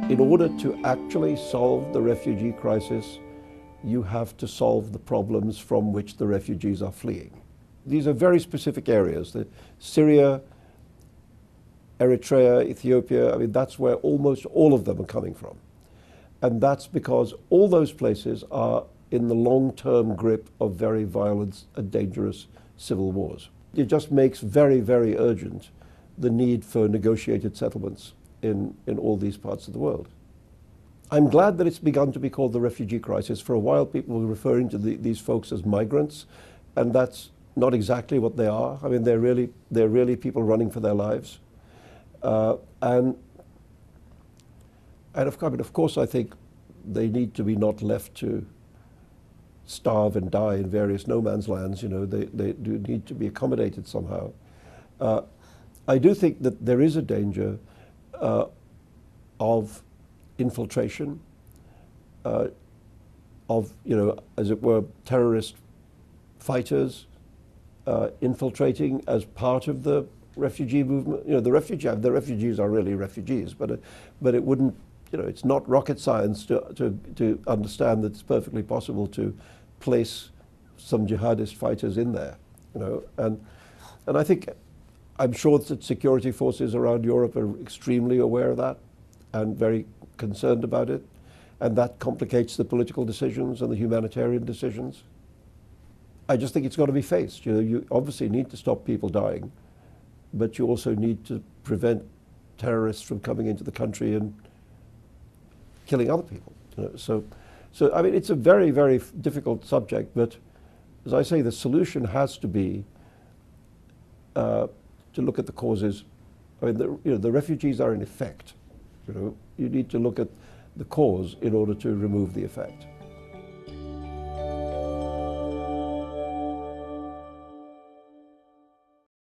In order to actually solve the refugee crisis, you have to solve the problems from which the refugees are fleeing. These are very specific areas. Syria, Eritrea, Ethiopia, I mean, that's where almost all of them are coming from. And that's because all those places are in the long-term grip of very violent and dangerous civil wars. It just makes very, very urgent the need for negotiated settlements in all these parts of the world. I'm glad that it's begun to be called the refugee crisis. For a while, people were referring to these folks as migrants, and that's not exactly what they are. I mean, they're really people running for their lives. And of course, I think they need to be not left to starve and die in various no man's lands. You know, they do need to be accommodated somehow. I do think that there is a danger of infiltration, of, you know, as it were, terrorist fighters infiltrating as part of the refugee movement. You know, the refugees are really refugees, but it wouldn't, you know, it's not rocket science to understand that it's perfectly possible to place some jihadist fighters in there, you know, and I think, I'm sure that security forces around Europe are extremely aware of that and very concerned about it, and that complicates the political decisions and the humanitarian decisions. I just think it's got to be faced. You know, you obviously need to stop people dying, but you also need to prevent terrorists from coming into the country and killing other people. You know, so I mean, it's a very, very difficult subject, but as I say, the solution has to be to look at the causes. I mean, you know, the refugees are an effect. You know, you need to look at the cause in order to remove the effect.